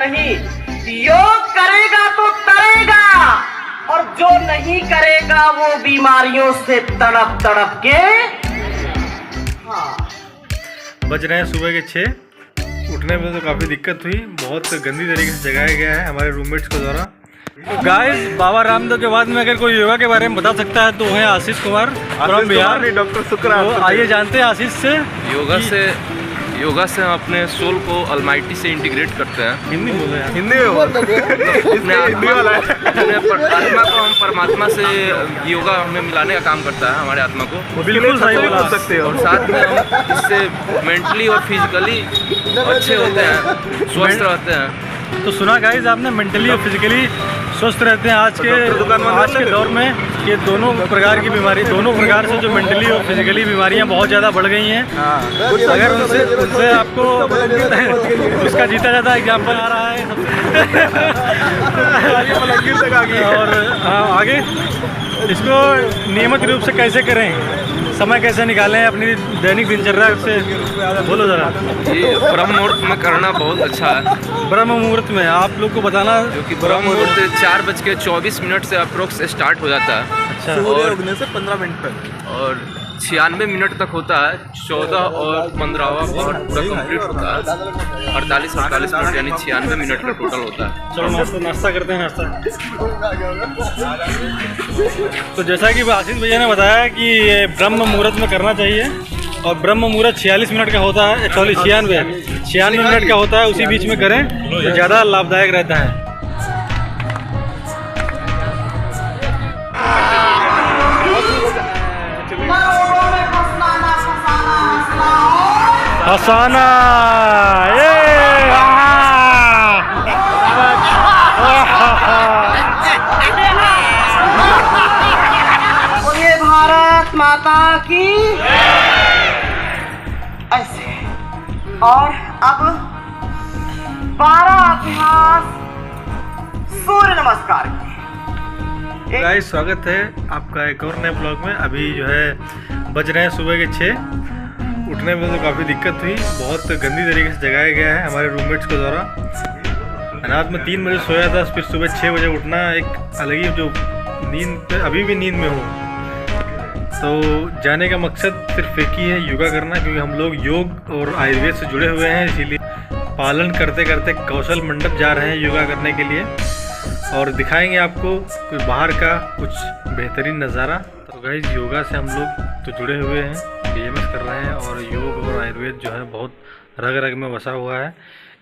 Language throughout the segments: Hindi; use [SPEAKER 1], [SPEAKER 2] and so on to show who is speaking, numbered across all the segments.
[SPEAKER 1] नहीं, योग करेगा तो तरेगा, और जो नहीं करेगा वो बीमारियों से तड़प तड़प के। हाँ,
[SPEAKER 2] बज रहे हैं सुबह के 6। उठने में तो काफ़ी दिक्कत हुई, बहुत गंदी तरीके से जगाया गया है हमारे रूममेट्स के द्वारा। तो गाइस, बाबा रामदेव के बाद में अगर कोई योगा के बारे में बता सकता है तो है आशीष कुमार फ्रॉम बिहार,
[SPEAKER 3] डॉक्टर शुक्र।
[SPEAKER 2] तो आइए जानते हैं आशीष से।
[SPEAKER 4] योगा से हम अपने सोल को अलमाइटी से इंटीग्रेट करते हैं।
[SPEAKER 2] हिंदी बोलो यार।
[SPEAKER 3] हिंदी में बोल।
[SPEAKER 4] अपने आत्मा को हम परमात्मा से योगा हमें मिलाने का काम करता है, हमारे आत्मा को।
[SPEAKER 2] बिल्कुल सही बोला।
[SPEAKER 3] बोल सकते हो।
[SPEAKER 4] और साथ में हम इससे मेंटली और फिजिकली अच्छे होते हैं, स्वस्थ रहते हैं।
[SPEAKER 2] तो सुना गाइस आपने, मेंटली और फिजिकली स्वस्थ रहते हैं। आज के दौर में ये दोनों प्रकार की बीमारी, दोनों प्रकार से जो मेंटली और फिजिकली बीमारियां बहुत ज़्यादा बढ़ गई हैं। अगर उनसे आपको उसका जीता जाता एग्जाम्पल आ रहा है और आगे इसको नियमित रूप से कैसे करें, समय कैसे निकालें अपनी दैनिक दिनचर्या से, बोलो ज़रा।
[SPEAKER 4] ये ब्रह्म मुहूर्त में करना बहुत अच्छा है।
[SPEAKER 2] ब्रह्म मुहूर्त में आप लोग को बताना,
[SPEAKER 4] क्योंकि ब्रह्म मुहूर्त 4:24 से अप्रोक्स स्टार्ट हो जाता है।
[SPEAKER 2] अच्छा,
[SPEAKER 3] सूर्य उगने से 15 मिनट तक
[SPEAKER 4] और 96 मिनट तक होता है। 14 और 15वां पार्ट पूरा कंप्लीट होता है। 48 मिनट यानी 96 मिनट का टोटल होता है।
[SPEAKER 2] चलो नाश्ता करते हैं। नाश्ता तो जैसा कि आशीष भैया ने बताया कि ये ब्रह्म मुहूर्त में करना चाहिए, और ब्रह्म मुहूर्त 46 मिनट का होता है, 96 मिनट का होता है। उसी बीच में करें तो ज़्यादा लाभदायक रहता है। हसाना
[SPEAKER 1] बोलिए भारत माता की। ऐसे और अब 12 अभ्यास सूर्य नमस्कार की।
[SPEAKER 2] गाइस, स्वागत है आपका एक और नए ब्लॉग में। अभी जो है बज रहे हैं सुबह के 6। उठने में तो काफ़ी दिक्कत हुई, बहुत गंदी तरीके से जगाया गया है हमारे रूममेट्स के द्वारा। रात में 3 बजे सोया था, फिर सुबह 6 बजे उठना एक अलग ही जो नींद, अभी भी नींद में हूँ। तो जाने का मकसद सिर्फ एक ही है, योगा करना, क्योंकि हम लोग योग और आयुर्वेद से जुड़े हुए हैं। इसीलिए पालन करते करते कौशल मंडप जा रहे हैं योगा करने के लिए, और दिखाएंगे आपको कोई बाहर का कुछ बेहतरीन नज़ारा। तो गाइस, योगा से हम लोग तो जुड़े हुए हैं, BMS कर रहे हैं, और योग और आयुर्वेद जो है बहुत रग रग में बसा हुआ है।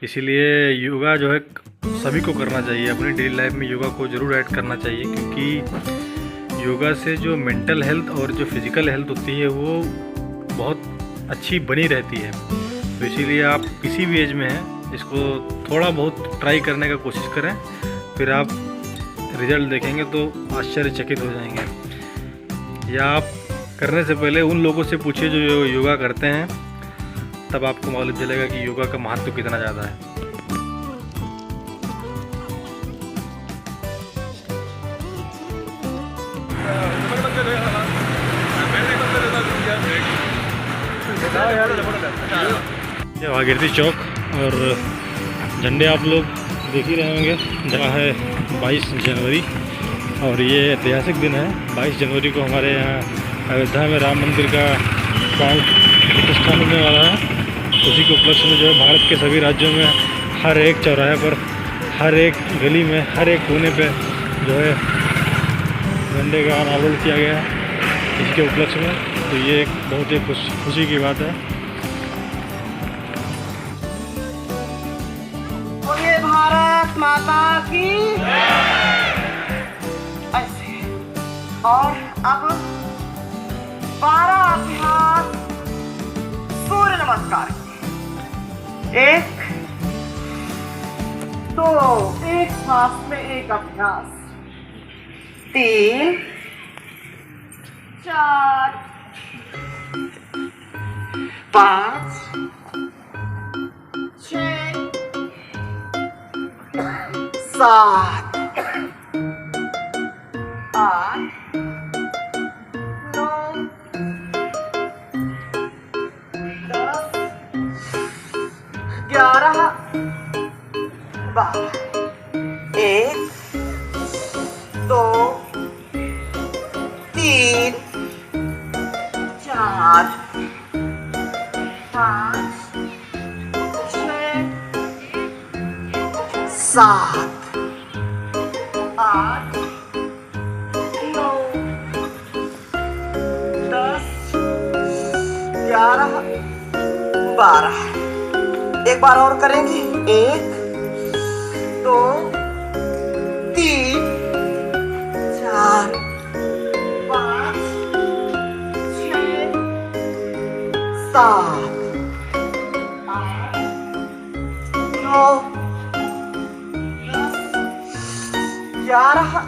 [SPEAKER 2] इसीलिए योगा जो है सभी को करना चाहिए, अपनी डेली लाइफ में योगा को ज़रूर ऐड करना चाहिए, क्योंकि योगा से जो मेंटल हेल्थ और जो फिज़िकल हेल्थ होती है वो बहुत अच्छी बनी रहती है। तो इसीलिए आप किसी भी एज में हैं, इसको थोड़ा बहुत ट्राई करने का कोशिश करें, फिर आप रिज़ल्ट देखेंगे तो आश्चर्यचकित हो जाएंगे। या आप करने से पहले उन लोगों से पूछिए जो योगा करते हैं, तब आपको मालूम चलेगा कि योगा का महत्व कितना ज़्यादा है। ये भागीरथी चौक, और झंडे आप लोग देख ही रहे होंगे, जहाँ है 22 जनवरी, और ये ऐतिहासिक दिन है। 22 जनवरी को हमारे यहाँ अयोध्या में राम मंदिर का प्राण प्रतिष्ठा होने वाला है। उसी के उपलक्ष्य में जो है भारत के सभी राज्यों में हर एक चौराहे पर, हर एक गली में, हर एक कोने पे जो है झंडे का अनावरण किया गया है इसके उपलक्ष्य में। तो ये एक बहुत ही खुशी की बात है।
[SPEAKER 1] बोलिए भारत माता की। ऐसे और अब 12 अभ्यास सूर्य नमस्कार की। 1 2, एक सांस में एक अभ्यास। 3 4 5 6 7 8 9 10 11 12 1 2 3 4 5 6 7 8 9 10 11 12 एक बार और करेंगे 1 2 3 4 5 6 7 8 9 10 11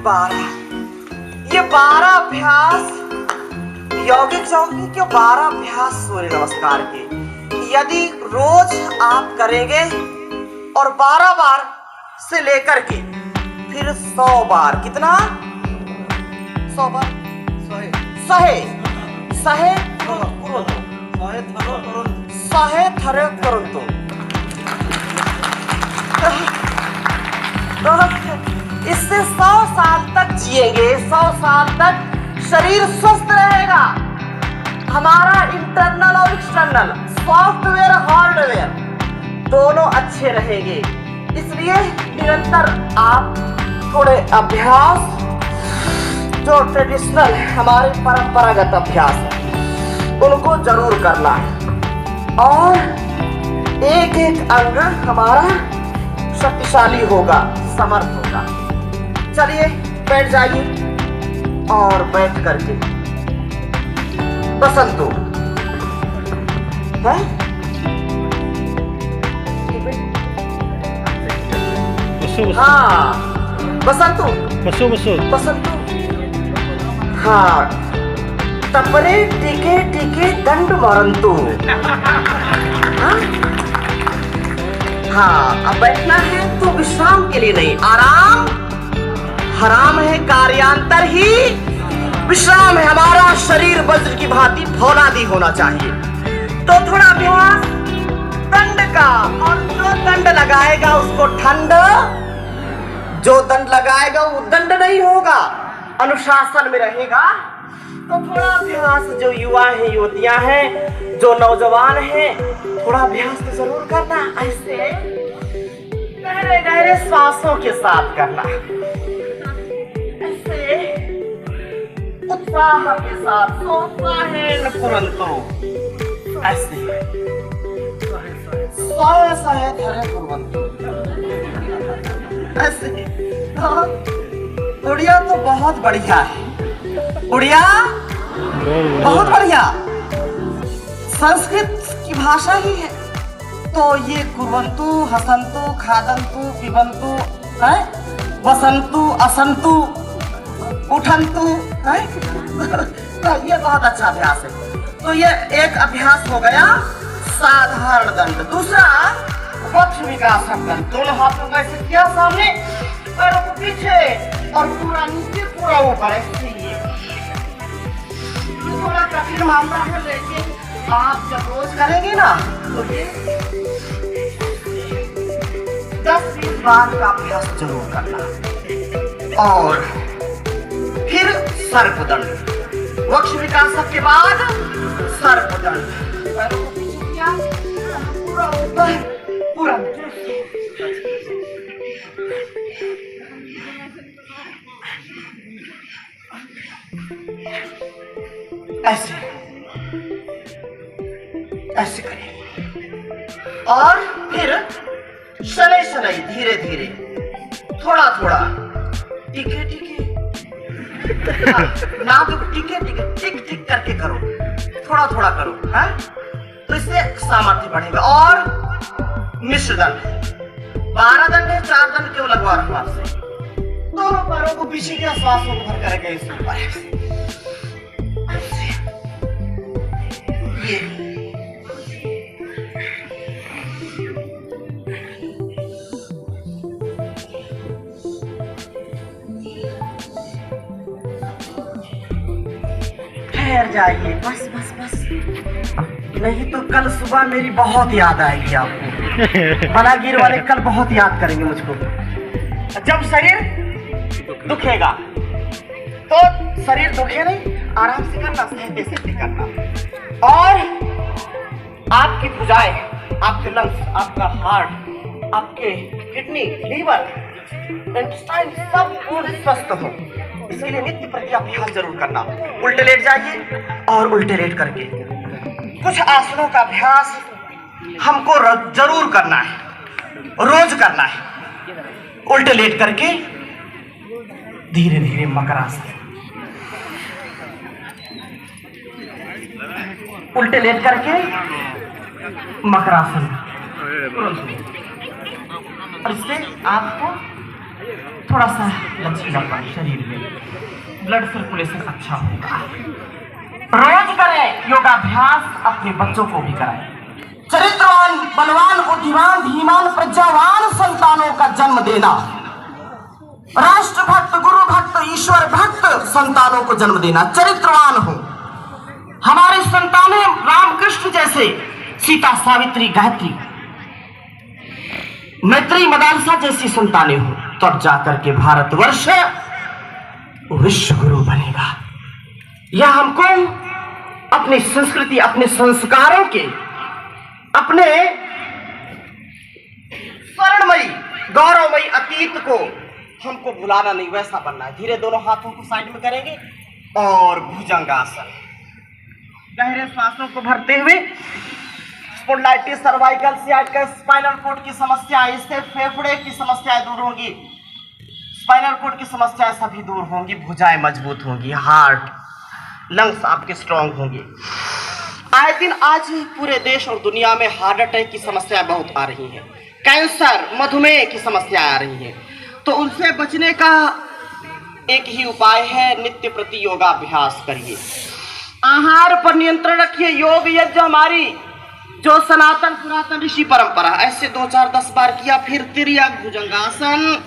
[SPEAKER 1] 12 ये 12 अभ्यास यौगिक चौकी के 12 अभ्यास सूर्य नमस्कार के यदि रोज आप करेंगे और 12 बार से लेकर के फिर 100 बार कितना 100 बार सहे थरे करंतु इससे 100 साल तक जिएंगे 100 साल तक शरीर स्वस्थ रहेगा हमारा इंटरनल और एक्सटर्नल सॉफ्टवेयर हार्डवेयर दोनों अच्छे रहेंगे इसलिए निरंतर आप थोड़े अभ्यास जो ट्रेडिशनल हमारे परंपरागत अभ्यास है उनको जरूर करना है और एक एक अंग हमारा शक्तिशाली होगा समर्थ होगा चलिए बैठ जाइए और बैठ करके बसंतु है हाँ बसंतु बसंतु हाँ तपरे टीके टीके दंड मरंतु हाँ अब बैठना है तो विश्राम के लिए नहीं आराम हराम है कार्यांतर ही विश्राम है हमारा शरीर वज्र की भांति फौलादी होना चाहिए तो थोड़ा अभ्यास दंड का और जो दंड लगाएगा उसको ठंड जो दंड लगाएगा वो दंड नहीं होगा अनुशासन में रहेगा तो थोड़ा अभ्यास जो युवा है युवतियां हैं जो नौजवान हैं थोड़ा अभ्यास तो जरूर करना ऐसे गहरे गहरे श्वासों के साथ करना ऐसे उत्साह के साथ सोचता है न परंतु ऐसे सहे धरे कुर्वन्तु ऐसे उड़िया तो बहुत बढ़िया है उड़िया बहुत बढ़िया संस्कृत की भाषा ही है तो ये कुर्वन्तु हसन्तु खादन्तु पिबन्तु है वसन्तु असन्तु उठन्तु है ये बहुत अच्छा अभ्यास है तो ये एक अभ्यास हो गया साधारण दंड दूसरा पक्ष विकासक दंड दोनों हाथों को ऐसे किया सामने पैरों को पीछे और पूरा नीचे पूरा ऊपर ऐसे थोड़ा कठिन मामला है लेकिन आप जब रोज करेंगे ना तो ये 10-20 बार का अभ्यास जरूर करना और फिर सर्पदंड वक्ष विकासक के बाद सर्पदंड पैरों को पीछे किया पूरा ऊपर पूरा ऐसे ऐसे करें और फिर शनै शनै धीरे धीरे थोड़ा थोड़ा टिके टिके ना तो टिके टिके टिक टिक करके करो थोड़ा थोड़ा करो है तो इससे सामर्थ्य बढ़ेगा और मिश्र दंड 12 दंड है 4 दंड क्यों लगवा रहा हूं आपसे दोनों पैरों को पीछे किया श्वासों को भर करके इस ऊपर ये ठहर जाइए बस बस बस नहीं तो कल सुबह मेरी बहुत याद आएगी आपको बलागीर वाले कल बहुत याद करेंगे मुझको। जब शरीर दुखेगा तो शरीर दुखे नहीं, आराम से करना, सहते सहते करना। और आपकी भुजाएं, आपके लंग्स, आपका हार्ट, आपके किडनी, लीवर, इंटेस्टाइन सब पूर्ण स्वस्थ हो, इसके लिए नित्य प्रति अभ्यास जरूर करना। उल्टे लेट जाइए और उल्टे लेट करके कुछ आसनों का अभ्यास हमको जरूर करना है, रोज करना है। उल्टे लेट करके धीरे धीरे मकरासन, उल्टे लेट करके मकरासन, और इससे आपको थोड़ा सा लचीलापन शरीर में, ब्लड सर्कुलेशन अच्छा होगा। रोज करें योगाभ्यास, अपने बच्चों को भी कराएं। चरित्रवान, बलवान, बुद्धिमान, धीमान, प्रज्ञावान संतानों का जन्म देना, राष्ट्र भक्त, गुरु भक्त, ईश्वर भक्त संतानों को जन्म देना, चरित्रवान हो। हमारे संतानें रामकृष्ण जैसे, सीता, सावित्री, गायत्री, मैत्री, मदालसा जैसी संतानें हो, तब जाकर के भारतवर्ष विश्व गुरु बनेगा। यह हमको अपनी संस्कृति, अपने संस्कारों के, अपने स्वर्णमयी गौरवमयी अतीत को हमको भुलाना नहीं, वैसा बनना है। धीरे दोनों हाथों को साइड में करेंगे और भुजंगासन, गहरे श्वासों को भरते हुए spondylitis, cervical, sciatica, spinal cord की समस्या, इससे फेफड़े की समस्याएं दूर होंगी, स्पाइनल कोड की समस्याएं सभी दूर होंगी, भुजाएं मजबूत होंगी, हार्ट, लंग्स आपके स्ट्रांग होंगे। आए दिन आज पूरे देश और दुनिया में हार्ट अटैक की समस्याएं बहुत आ रही हैं, कैंसर, मधुमेह की समस्याएं आ रही हैं। तो उनसे बचने का एक ही उपाय है, नित्य प्रति योगाभ्यास करिए, आहार पर नियंत्रण रखिए। योग यज्ञ हमारी जो सनातन पुरातन ऋषि परंपरा, ऐसे 2, 4, 10 बार किया। फिर तिर्यक भुजंगासन,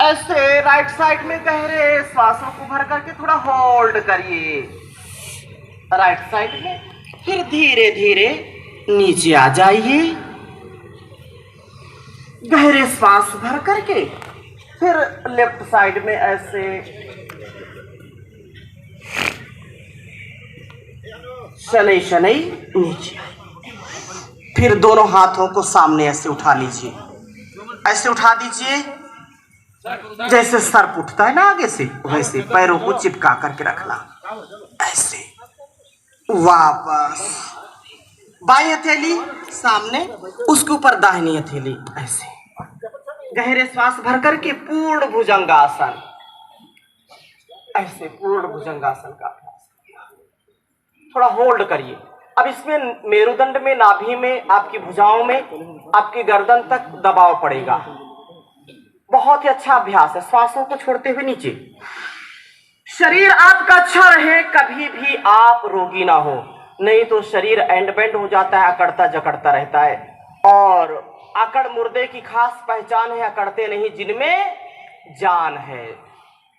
[SPEAKER 1] ऐसे राइट साइड में गहरे श्वासों को भर करके थोड़ा होल्ड करिए राइट साइड में, फिर धीरे धीरे नीचे आ जाइए, गहरे श्वास भर करके, फिर लेफ्ट साइड में ऐसे शनै शनै नीचे, फिर दोनों हाथों को सामने ऐसे उठा लीजिए, ऐसे उठा दीजिए जैसे सर्प उठता है ना आगे से, वैसे पैरों को चिपका करके रखना, ऐसे वापस बाईं हथेली सामने, उसके ऊपर दाहिनी हथेली, ऐसे गहरे श्वास भर करके पूर्ण भुजंगासन, ऐसे पूर्ण भुजंगासन का अभ्यास थोड़ा होल्ड करिए। अब इसमें मेरुदंड में, नाभि में, आपकी भुजाओं में, आपकी गर्दन तक दबाव पड़ेगा। बहुत ही अच्छा अभ्यास है, श्वासों को छोड़ते हुए नीचे। शरीर आपका अच्छा रहे, कभी भी आप रोगी ना हो, नहीं तो शरीर एंड बेंड हो जाता है, अकड़ता जकड़ता रहता है। और अकड़ मुर्दे की खास पहचान है, अकड़ते नहीं जिनमें जान है।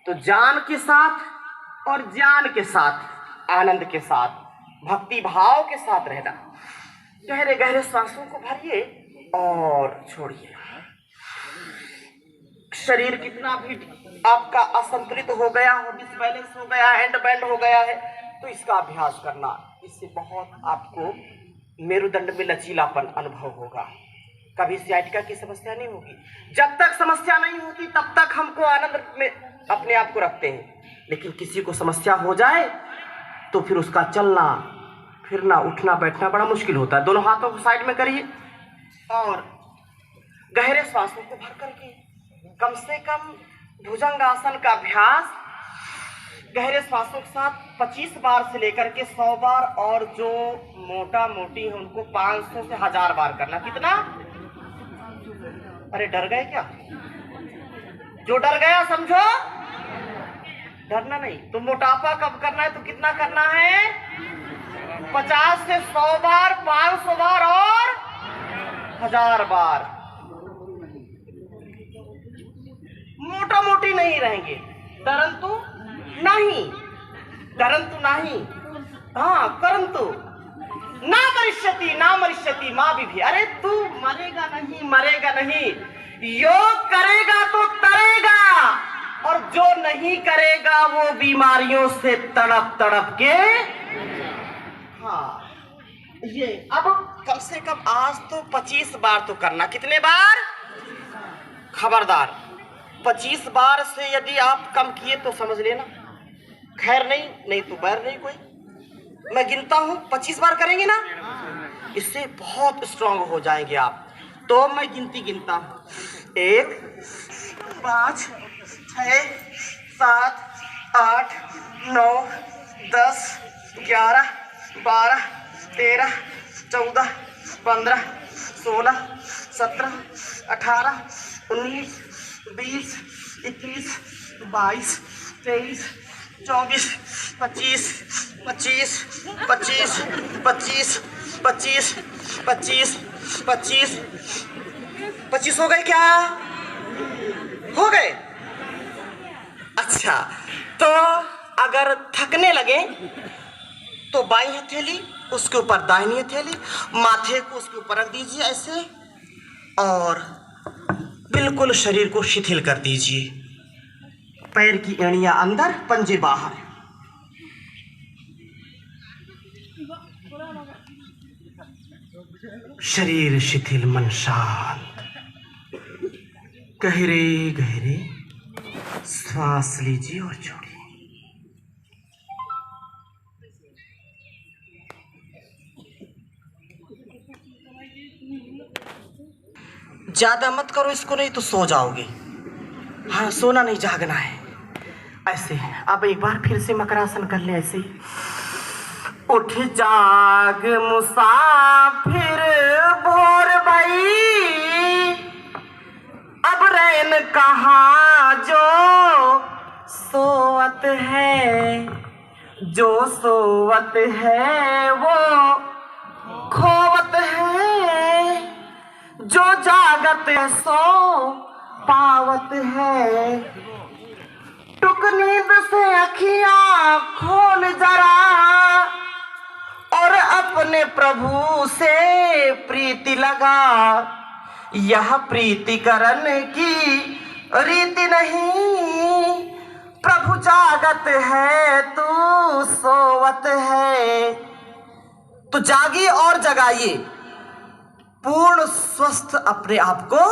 [SPEAKER 1] तो जान के साथ और ज्ञान के साथ, आनंद के साथ, भक्ति भाव के साथ रहना। गहरे गहरे श्वासों को भरिए और छोड़िए। शरीर कितना भी आपका असंतुलित हो गया हो, डिसबैलेंस हो गया, एंड बेंड हो गया है, तो इसका अभ्यास करना, इससे बहुत आपको मेरुदंड में लचीलापन अनुभव होगा। कभी सियाटिका की समस्या नहीं होगी। जब तक समस्या नहीं होती तब तक हमको आनंद में अपने आप को रखते हैं, लेकिन किसी को समस्या हो जाए तो फिर उसका चलना फिरना, उठना बैठना बड़ा मुश्किल होता है। दोनों हाथों को साइड में करिए और गहरे श्वासों को भर करके कम से कम भुजंगासन का अभ्यास गहरे श्वासों के साथ 25 बार से लेकर के 100 बार, और जो मोटा मोटी है उनको 500 से 1000 बार करना। कितना? अरे डर गए क्या? जो डर गया समझो, डरना नहीं। तो मोटापा कब करना है तो कितना करना है? 50 से 100 बार, 500 बार और 1000 बार। मोटा मोटी नहीं रहेंगे, परंतु नहीं, हाँ परंतु ना मरिष्यति माँ भी। अरे तू मरेगा नहीं। योग करेगा तो तरेगा, और जो नहीं करेगा वो बीमारियों से तड़प तड़प के। हाँ, ये अब कम से कम आज तो 25 बार तो करना। कितने बार? खबरदार, 25 बार से यदि आप कम किए तो समझ लेना खैर नहीं तो बैर नहीं कोई। मैं गिनता हूं, 25 बार करेंगे ना, इससे बहुत स्ट्रांग हो जाएंगे आप। तो मैं गिनता हूं, 1 5 6 7 8 9 10 11 12 13 14 15 16 17 18 19 20 21 22 23 24 25 25 25 25 25 25 25 25 हो गए क्या? हो गए? अच्छा, तो अगर थकने लगे तो बाईं हथेली उसके ऊपर दाहिनी हथेली, माथे को उसके ऊपर रख दीजिए ऐसे, और बिल्कुल शरीर को शिथिल कर दीजिए। पैर की एड़ियां अंदर, पंजे बाहर। शरीर शिथिल, मन शांत। गहरे गहरे श्वास लीजिए और छोड़िए। ज्यादा मत करो इसको, नहीं तो सो जाओगे। हाँ, सोना नहीं, जागना है। ऐसे अब एक बार फिर से मकरासन कर ले ऐसे। उठ जाग मुसाफिर भोर भई, अब रैन कहाँ जो सोवत है, जो सोवत है वो खोवत है, जो जागत सो पावत है। टुक नींद से अखियां खोल जरा, और अपने प्रभु से प्रीति लगा। यह प्रीति करने की रीति नहीं, प्रभु जागत है तू सोवत है। तो जागिए और जगाइए, पूर्ण स्वस्थ अपने आप को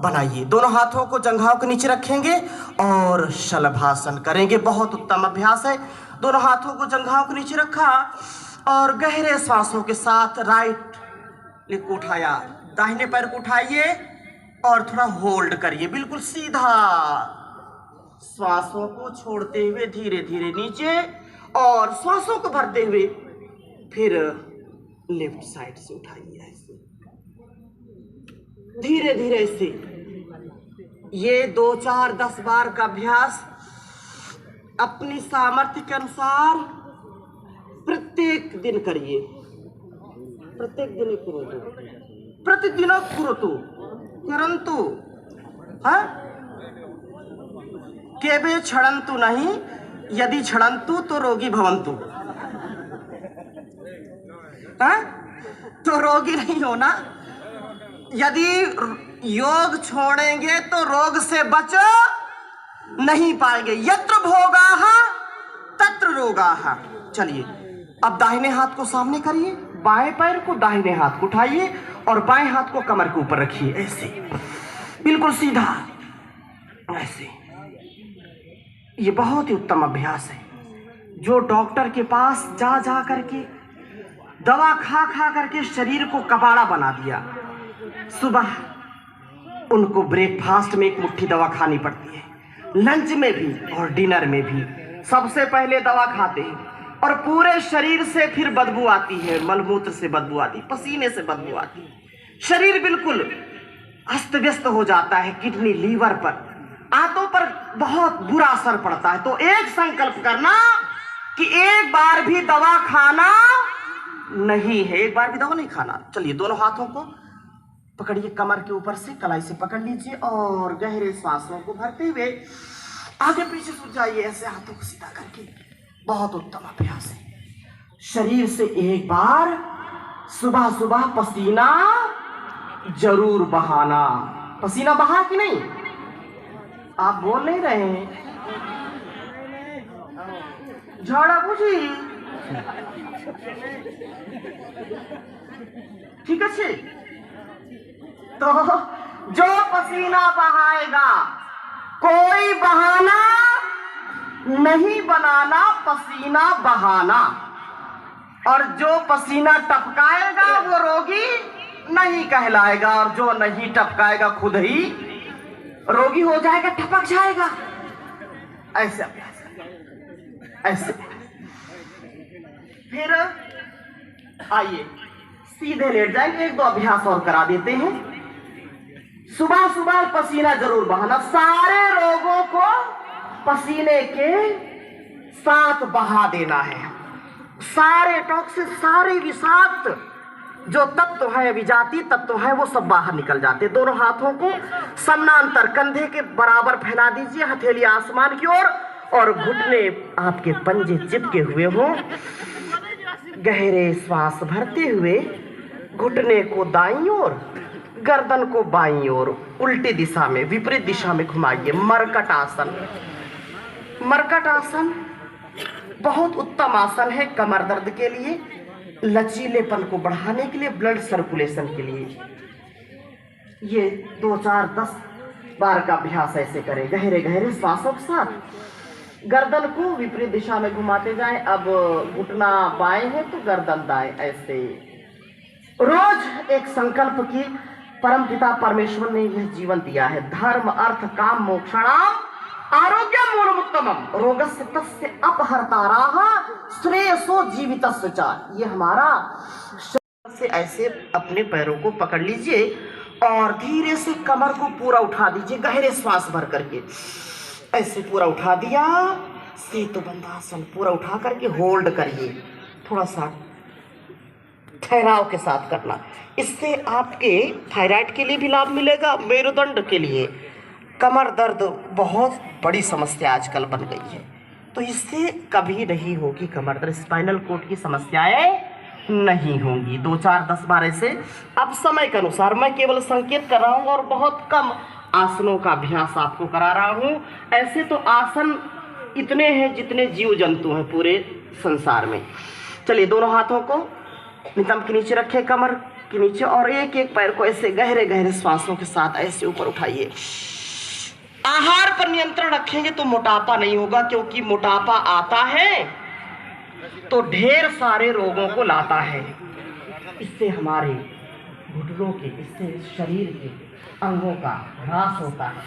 [SPEAKER 1] बनाइए। दोनों हाथों को जंघाओं के नीचे रखेंगे और शलभासन करेंगे। बहुत उत्तम अभ्यास है। दोनों हाथों को जंघाओं के नीचे रखा और गहरे सांसों के साथ राइट लेग को उठाया, दाहिने पैर को उठाइए और थोड़ा होल्ड करिए, बिल्कुल सीधा। श्वासों को छोड़ते हुए धीरे धीरे नीचे, और श्वासों को भरते हुए फिर लेफ्ट साइड से उठाइए ऐसे धीरे धीरे से। ये 2 4 10 बार का अभ्यास अपनी सामर्थ्य के अनुसार प्रत्येक दिन करिए। प्रत्येक दिन करो तो, प्रतिदिन करो तो, करंतु हाँ केवे छड़ंतु नहीं, यदि छड़ंतु तो रोगी भवंतु। हाँ, तो रोगी नहीं होना। यदि योग छोड़ेंगे तो रोग से बच नहीं पाएंगे। यत्र भोगाः तत्र रोगाः। चलिए, अब दाहिने हाथ को सामने करिए, बाएं पैर को दाहिने हाथ को उठाइए और बाएं हाथ को कमर के ऊपर रखिए ऐसे, बिल्कुल सीधा ऐसे। ये बहुत ही उत्तम अभ्यास है। जो डॉक्टर के पास जा जा करके दवा खा खा करके शरीर को कबाड़ा बना दिया, सुबह उनको ब्रेकफास्ट में एक मुट्ठी दवा खानी पड़ती है, लंच में भी और डिनर में भी। सबसे पहले दवा खाते हैं और पूरे शरीर से फिर बदबू आती है, मलमूत्र से बदबू आती है, पसीने से बदबू आती है। शरीर बिल्कुल अस्त व्यस्त हो जाता है। किडनी, लीवर पर, आंतों पर बहुत बुरा असर पड़ता है। तो एक संकल्प करना कि एक बार भी दवा खाना नहीं है, एक बार भी दवा नहीं खाना। चलिए, दोनों हाथों को पकड़िए, कमर के ऊपर से कलाई से पकड़ लीजिए और गहरे सांसों को भरते हुए आगे पीछे सूझ जाइए ऐसे, हाथों को सीधा करके। बहुत उत्तम अभ्यास है। शरीर से एक बार सुबह सुबह पसीना जरूर बहाना। पसीना बहा कि नहीं? आप बोल नहीं रहे हैं। झाड़ा बुझी ठीक है। तो जो पसीना बहाएगा, कोई बहाना नहीं बनाना, पसीना बहाना। और जो पसीना टपकाएगा वो रोगी नहीं कहलाएगा, और जो नहीं टपकाएगा खुद ही रोगी हो जाएगा, टपक जाएगा। ऐसे ऐसे। फिर आइए सीधे लेट जाएंगे, एक दो अभ्यास और करा देते हैं। सुबह सुबह पसीना जरूर बहाना। सारे रोगों को पसीने के साथ बहा देना है। सारे टॉक्सिन, सारे विषाक्त जो तत्व है, विजातीय तत्व है, वो सब बाहर निकल जाते। दोनों हाथों को समानांतर कंधे के बराबर फैला दीजिए, हथेली आसमान की ओर, और घुटने आपके पंजे चिपके हुए हों। गहरे श्वास भरते हुए घुटने को दाईं ओर, गर्दन को बाईं ओर, उल्टी दिशा में, विपरीत दिशा में घुमाइए। मरकट आसन। मरकट आसन बहुत उत्तम आसन है कमर दर्द के लिए, लचीलेपन को बढ़ाने के लिए, ब्लड सर्कुलेशन के लिए। ये 2 4 10 बार का अभ्यास ऐसे करें, गहरे गहरे श्वासों के साथ। गर्दन को विपरीत दिशा में घुमाते जाएं। अब घुटना बाएं है तो गर्दन दाएं। ऐसे रोज एक संकल्प की परमपिता परमेश्वर ने यह जीवन दिया है। धर्म अर्थ काम मोक्षणाम आरोग्य मूलमुत्तमम रोगस्य तस्य अपहर्ताराः श्रेयसो जीवितस्य च। ये हमारा से ऐसे अपने पैरों को पकड़ लीजिए और धीरे से कमर को पूरा उठा दीजिए, गहरे श्वास भर करके। ऐसे पूरा उठा दिया, सेतुबंधासन पूरा उठा करके होल्ड करिए। थोड़ा सा ठहराव के साथ करना। इससे आपके थायराइड के लिए भी लाभ मिलेगा, मेरुदंड के लिए। कमर दर्द बहुत बड़ी समस्या आजकल बन गई है, तो इससे कभी नहीं होगी कमर दर्द। स्पाइनल कोड की समस्याएं नहीं होंगी। 2 4 10 बार ऐसे। अब समय के अनुसार मैं केवल संकेत कर रहा हूँ और बहुत कम आसनों का अभ्यास आपको करा रहा हूँ। ऐसे तो आसन इतने हैं जितने जीव जंतु हैं पूरे संसार में। चलिए, दोनों हाथों को नितंब के नीचे रखें, कमर के नीचे, और एक एक पैर को ऐसे गहरे गहरे श्वासों के साथ ऐसे ऊपर उठाइए। आहार पर नियंत्रण रखेंगे तो मोटापा नहीं होगा, क्योंकि मोटापा आता है तो ढेर सारे रोगों को लाता है। इससे हमारे घुटनों के, इससे शरीर के अंगों का ह्रास होता है,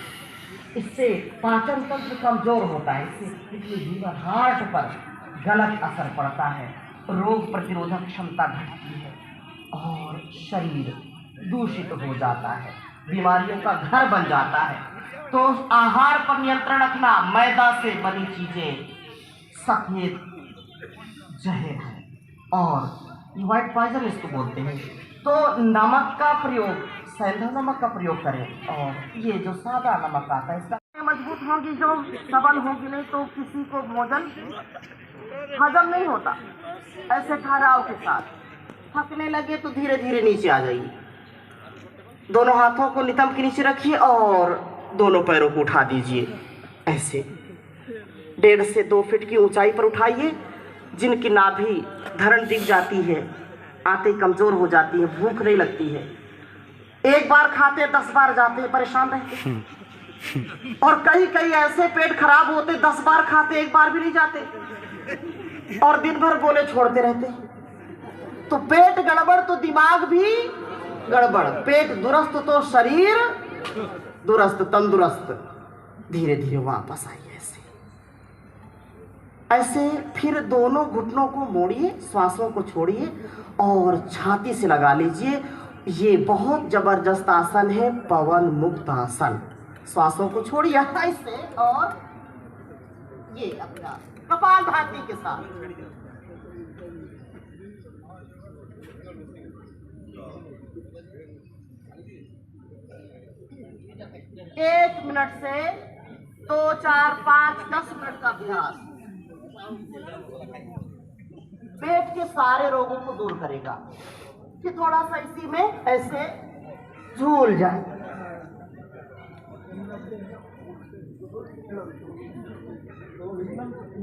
[SPEAKER 1] इससे पाचन तंत्र कमजोर होता है, इससे लीवर हार्ट पर गलत असर पड़ता है, रोग प्रतिरोधक क्षमता घटती है और शरीर दूषित हो जाता है, बीमारियों का घर बन जाता है। तो आहार पर नियंत्रण रखना। मैदा से बनी चीजें सफेद जहर है और व्हाइट पॉइजन इसको बोलते हैं। तो नमक का प्रयोग, सेंधा नमक का प्रयोग करें, और ये जो सादा नमक आता है इसका मजबूत होगी, जो सबल होगी, नहीं तो किसी को भोजन हजम नहीं होता। ऐसे ठहराव के साथ थकने लगे तो धीरे धीरे नीचे आ जाइए। दोनों हाथों को नितंब के नीचे रखिए और दोनों पैरों को उठा दीजिए। ऐसे 1.5 से 2 फीट की ऊंचाई पर उठाइए। जिनकी नाभि धरण दिख जाती है, आते कमजोर हो जाती है, भूख नहीं लगती है, एक बार खाते 10 बार जाते हैं, परेशान रहते। और कई कई ऐसे पेट खराब होते, 10 बार खाते 1 बार भी नहीं जाते और दिन भर गोले छोड़ते रहते। तो पेट गड़बड़ तो दिमाग भी गड़बड़। पेट दुरुस्त तो शरीर दुरुस्त, तंदुरुस्त। धीरे धीरे वापस आइए। ऐसे फिर दोनों घुटनों को मोड़िए, श्वासों को छोड़िए और छाती से लगा लीजिए। ये बहुत जबरदस्त आसन है, पवन मुक्त आसन। श्वासों को छोड़िए ऐसे और ये अपना कपालभाति के साथ। एक मिनट से 2 4 5 10 मिनट का अभ्यास पेट के सारे रोगों को दूर करेगा। कि थोड़ा सा इसी में ऐसे झूल जाए।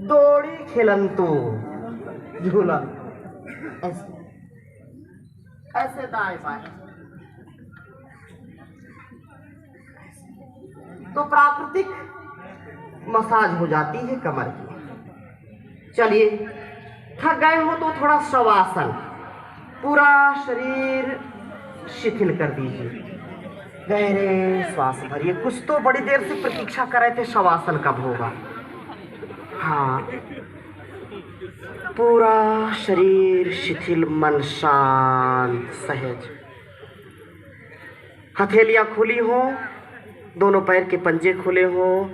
[SPEAKER 1] दौड़ी खेलंतु झूला, ऐसे ऐसे दाएं बाएं। तो प्राकृतिक मसाज हो जाती है कमर की। चलिए, थक गए हो तो थोड़ा शवासन, पूरा शरीर शिथिल कर दीजिए। गहरे श्वास भरिए। कुछ तो बड़ी देर से प्रतीक्षा कर रहे थे शवासन कब होगा। हाँ, पूरा शरीर शिथिल, मन शांत, सहज। हथेलियां खुली हो, दोनों पैर के पंजे खुले हो,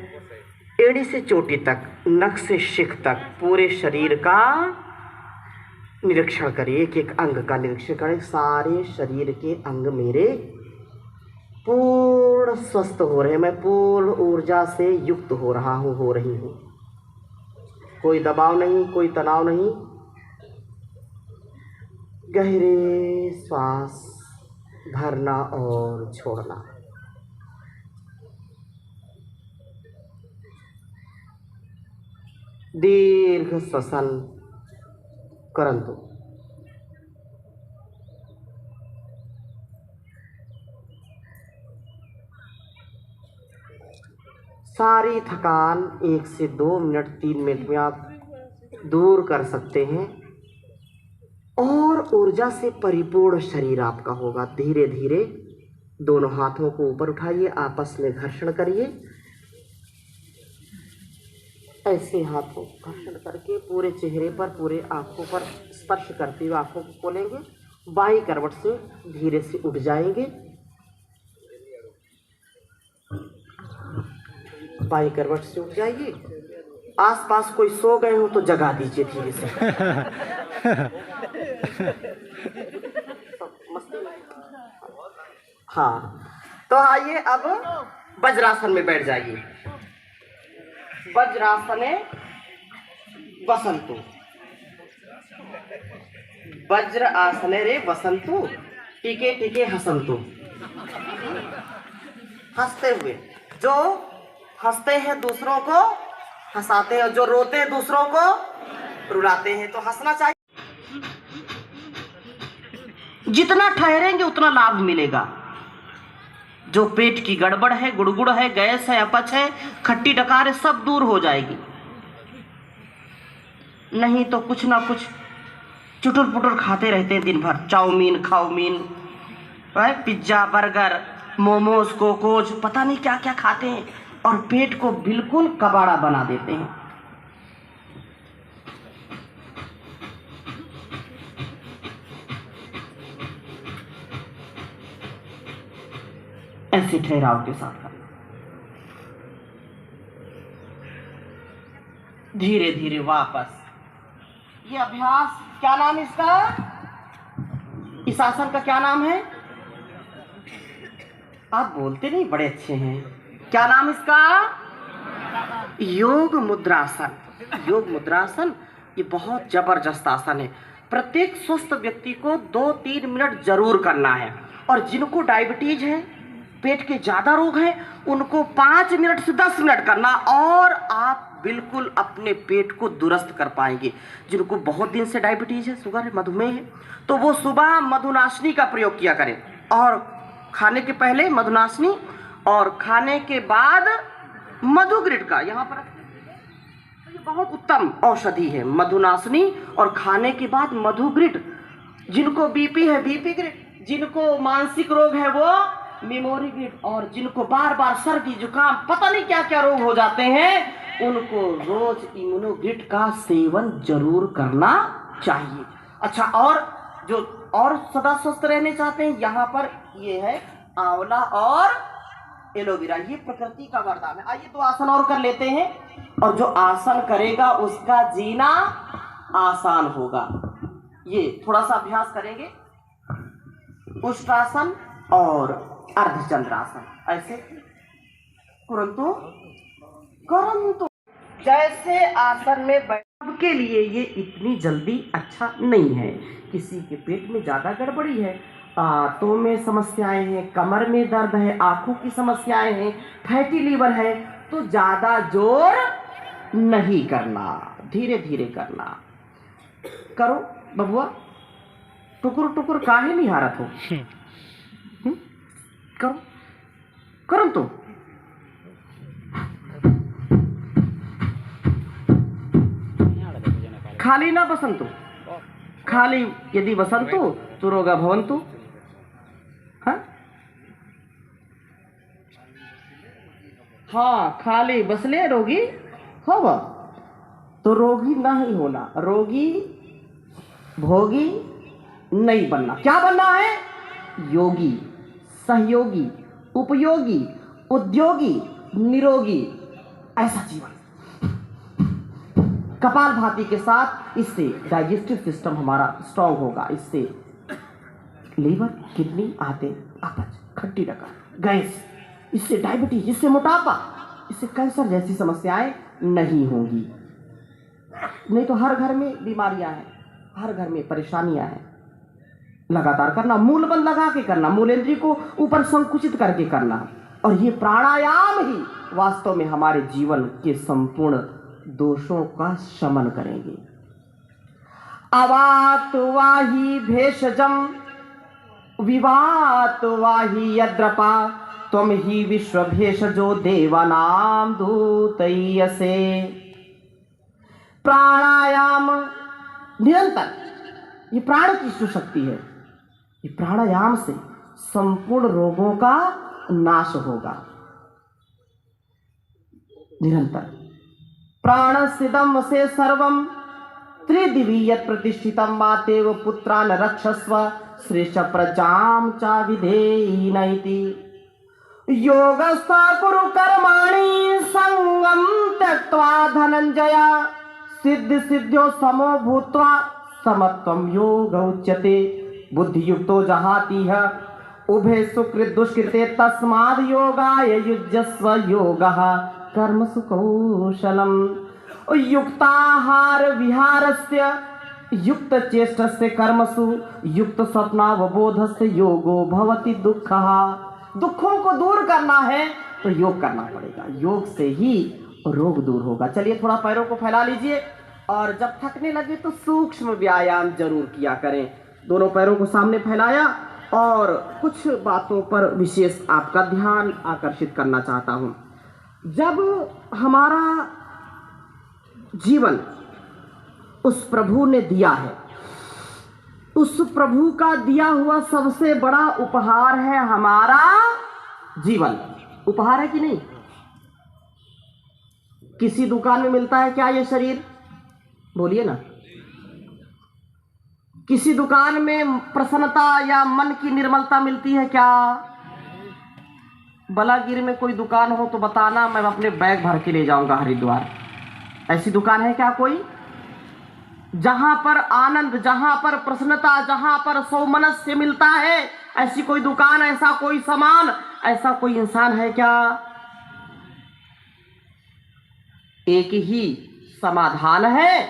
[SPEAKER 1] एड़ी से चोटी तक, नख से शिख तक पूरे शरीर का निरीक्षण करिए। एक एक अंग का निरीक्षण करें। सारे शरीर के अंग मेरे पूर्ण स्वस्थ हो रहे हैं। मैं पूर्ण ऊर्जा से युक्त हो रहा हूँ, हो रही हूँ। कोई दबाव नहीं, कोई तनाव नहीं। गहरे श्वास भरना और छोड़ना। दीर्घ श्वसन करंतु। सारी थकान 1 से 2 मिनट, 3 मिनट में आप दूर कर सकते हैं और ऊर्जा से परिपूर्ण शरीर आपका होगा। धीरे धीरे दोनों हाथों को ऊपर उठाइए, आपस में घर्षण करिए। ऐसे हाथों घर्षण करके पूरे चेहरे पर, पूरे आंखों पर स्पर्श करते हुए आंखों को खोलेंगे। बाईं करवट से धीरे से उठ जाएंगे। बाईं करवट से उठ जाइए। आसपास कोई सो गए हो तो जगा दीजिए धीरे से। हाँ, तो आइए अब वज्रासन में बैठ जाइए। वज्रासने वसंतु। वज्र आसने रे वसंतु, टीके टीके हसंतु। हंसते हुए, जो हंसते हैं दूसरों को हंसाते हैं, जो रोते हैं दूसरों को रुलाते हैं। तो हंसना चाहिए। जितना ठहरेंगे उतना लाभ मिलेगा। जो पेट की गड़बड़ है, गुड़गुड़ है, गैस है, अपच है, खट्टी डकार है, सब दूर हो जाएगी। नहीं तो कुछ ना कुछ चुटुर पुटुर खाते रहते हैं दिन भर। चाउमीन, खाउमीन, पिज्जा, बर्गर, मोमोज, कोकोज, पता नहीं क्या क्या खाते हैं और पेट को बिल्कुल कबाड़ा बना देते हैं। ऐसे ठहराव के साथ करना। धीरे धीरे वापस। ये अभ्यास, क्या नाम इसका? इस आसन का क्या नाम है? आप बोलते नहीं, बड़े अच्छे हैं। क्या नाम इसका? योग मुद्रासन। योग मुद्रासन ये बहुत जबरदस्त आसन है। प्रत्येक स्वस्थ व्यक्ति को 2-3 मिनट जरूर करना है। और जिनको डायबिटीज है, पेट के ज्यादा रोग हैं, उनको 5 मिनट से 10 मिनट करना और आप बिल्कुल अपने पेट को दुरुस्त कर पाएंगे। जिनको बहुत दिन से डायबिटीज है, शुगर है, मधुमेह है, तो वो सुबह मधुनाशनी का प्रयोग किया करें। और खाने के पहले मधुनाशनी और खाने के बाद मधुग्रिट का, यहाँ पर ये बहुत उत्तम औषधि है मधुनाशनी, और खाने के बाद मधुग्रिट। जिनको बीपी है बीपी ग्रिट, जिनको मानसिक रोग है वो मेमोरी ग्रिट, और जिनको बार बार सर्दी जुकाम पता नहीं क्या क्या रोग हो जाते हैं उनको रोज इम्यूनोग्रिट का सेवन जरूर करना चाहिए। अच्छा, और जो और सदा स्वस्थ रहने चाहते हैं, यहाँ पर ये है आंवला और एलोवेरा, ये प्रकृति का वरदान है। आइए 2 आसन और कर लेते हैं, और जो आसन करेगा उसका जीना आसान होगा। ये थोड़ा सा अभ्यास करेंगे। उष्ट्रासन और अर्धचंद्रासन, ऐसे कुरंतु जैसे आसन में सबके लिए ये इतनी जल्दी अच्छा नहीं है। किसी के पेट में ज़्यादा गड़बड़ी है, आंतों में समस्याएं हैं, कमर में दर्द है, आंखों की समस्याएं हैं, फैटी लीवर है, तो ज़्यादा जोर नहीं करना, धीरे धीरे करना। करो बबुआ, टुकुर टुकुर काहे नहीं हारत हो? करो करो तो। खाली ना बसंतु, खाली यदि बसंतु तो रोगा भवंतु। हाँ, खाली बसले रोगी होगा तो रोगी नहीं होना, रोगी भोगी नहीं बनना। क्या बनना है? योगी, सहयोगी, उपयोगी, उद्योगी, निरोगी, ऐसा जीवन। कपालभाति के साथ इससे डाइजेस्टिव सिस्टम हमारा स्ट्रांग होगा, इससे लीवर, किडनी, आते, अपच, खट्टी डकार, गैस, इससे डायबिटीज, इससे मोटापा, इससे कैंसर जैसी समस्याएं नहीं होंगी। नहीं तो हर घर में बीमारियां हैं, हर घर में परेशानियां हैं। लगातार करना, मूल बंद लगा के करना, मूलेंद्री को ऊपर संकुचित करके करना, और ये प्राणायाम ही वास्तव में हमारे जीवन के संपूर्ण दोषों का शमन करेंगे। अवात वाही भेषजम विवात वाही यद्रपा त्वम ही विश्व भेषजो देवानाम दूतयसे। प्राणायाम निरंतर, ये प्राण की सुशक्ति है। ये प्राणायाम से संपूर्ण रोगों का नाश होगा। निरंतर प्राणसिदम से सर्वम त्रिदिवी यत् प्रतिष्ठितम मातेव पुत्रान रक्षस्व श्रेष्ठ प्रजाम चा विधेयी नैति। योगस्था कुरु कर्माणि संगम त्यक्त्वा धनंजय सिद्धि सिद्ध्यो समो भूत्वा समत्वं योग उच्यते। बुद्धियुक्तो जहातिह उभे सुकृत दुष्कृते तस्माद् योगाय युज्यस्व योगः कर्मसु कौशलम। युक्ताहार विहारस्य युक्त चेष्टस्य कर्मसु युक्त स्वप्नावबोधस्य योगो भवति दुःखः। दुखों को दूर करना है तो योग करना पड़ेगा, योग से ही रोग दूर होगा। चलिए थोड़ा पैरों को फैला लीजिए, और जब थकने लगे तो सूक्ष्म व्यायाम जरूर किया करें। दोनों पैरों को सामने फैलाया, और कुछ बातों पर विशेष आपका ध्यान आकर्षित करना चाहता हूं। जब हमारा जीवन उस प्रभु ने दिया है, उस प्रभु का दिया हुआ सबसे बड़ा उपहार है हमारा जीवन। उपहार है कि नहीं? किसी दुकान में मिलता है क्या ये शरीर? बोलिए ना। किसी दुकान में प्रसन्नता या मन की निर्मलता मिलती है क्या? बलागिर में कोई दुकान हो तो बताना, मैं अपने बैग भर के ले जाऊंगा हरिद्वार। ऐसी दुकान है क्या कोई? जहां पर आनंद, जहां पर प्रसन्नता, जहां पर सौमनस्य मिलता है, ऐसी कोई दुकान, ऐसा कोई सामान, ऐसा कोई इंसान है क्या? एक ही समाधान है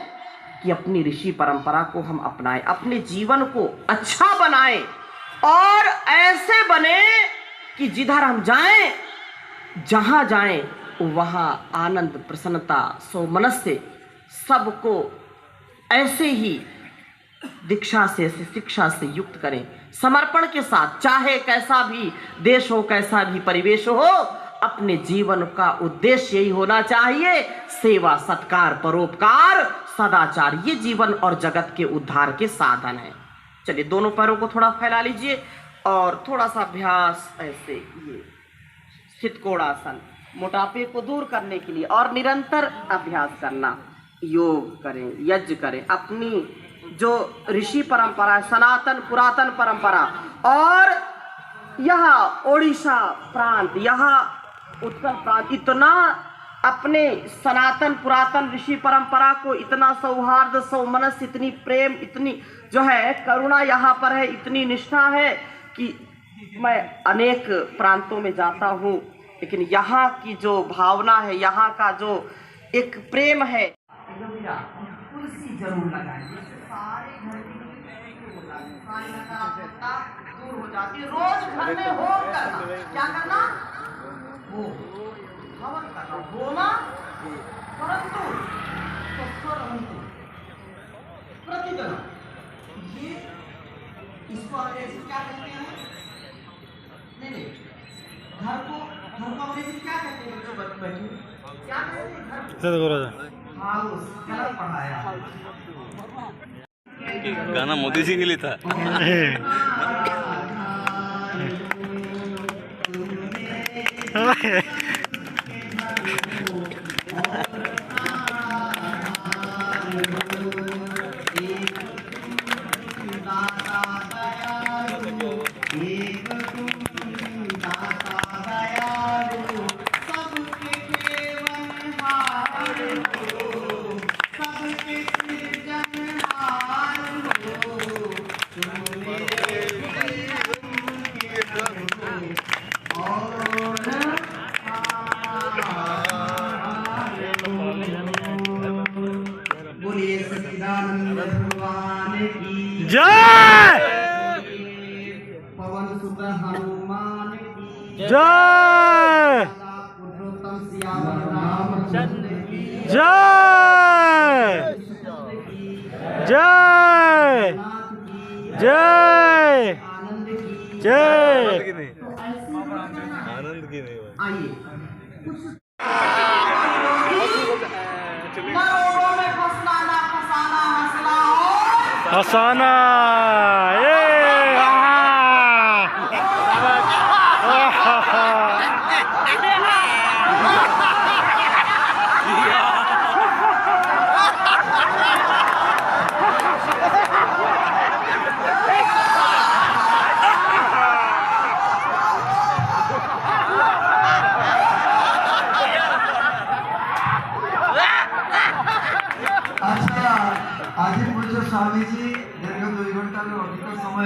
[SPEAKER 1] कि अपनी ऋषि परंपरा को हम अपनाएं, अपने जीवन को अच्छा बनाएं, और ऐसे बने कि जिधर हम जाएं, जहां जाएं वहां आनंद, प्रसन्नता, सौमनस्य सबको ऐसे ही दीक्षा से, शिक्षा से युक्त करें, समर्पण के साथ। चाहे कैसा भी देश हो, कैसा भी परिवेश हो, अपने जीवन का उद्देश्य यही होना चाहिए, सेवा, सत्कार, परोपकार, सदाचार। ये जीवन और जगत के उद्धार के साधन है। चलिए दोनों पैरों को थोड़ा फैला लीजिए, और थोड़ा सा अभ्यास ऐसे, ये शीतकोणासन, मोटापे को दूर करने के लिए, और निरंतर अभ्यास करना। योग करें, यज्ञ करें, अपनी जो ऋषि परंपरा, सनातन पुरातन परंपरा, और यहाँ ओडिशा प्रांत, यहाँ उत्तर प्रांत, इतना अपने सनातन पुरातन ऋषि परंपरा को इतना सौहार्द, सौमनस्य, इतनी प्रेम, इतनी जो है करुणा यहाँ पर है, इतनी निष्ठा है कि मैं अनेक प्रांतों में जाता हूँ, लेकिन यहाँ की जो भावना है, यहाँ का जो एक प्रेम है, जरूर लगाएं, जिससे सारे घर की नेगेटिविटी हो जाती है, सारी नकारात्मकता दूर हो जाती है। रोज घर में होम करना, क्या करना? होम, हवन करना, होमा परंतु स्वस्वरहन्तु प्रतिदिन। ये इसको अंग्रेजी क्या कहते हैं? नहीं, घर को अंग्रेजी क्या कहते हैं? बच्चों बैठे क्या कहते हैं घर को?
[SPEAKER 2] सर राजा
[SPEAKER 1] हाउस, गलत पढ़ाया।
[SPEAKER 3] गाना मोदी जी के लिए था।
[SPEAKER 1] बोलिए सच्चिदानंद भगवान की
[SPEAKER 2] जय,
[SPEAKER 1] पवन सुत हनुमान की
[SPEAKER 2] जय,
[SPEAKER 1] पुरुषोत्तम सियावर रामचंद्र की
[SPEAKER 2] जय, जय, जय,
[SPEAKER 1] आनंद की
[SPEAKER 2] जय।
[SPEAKER 1] तो ऐसे
[SPEAKER 3] आनंद की नहीं
[SPEAKER 1] आइए कुछ करोड़ों में फसाना फसाना हंसना और
[SPEAKER 2] हसाना,
[SPEAKER 5] আচ্ছা, আজি পূজ্য স্বামীজি দীর্ঘ 2 ঘন্টার অধিক সময়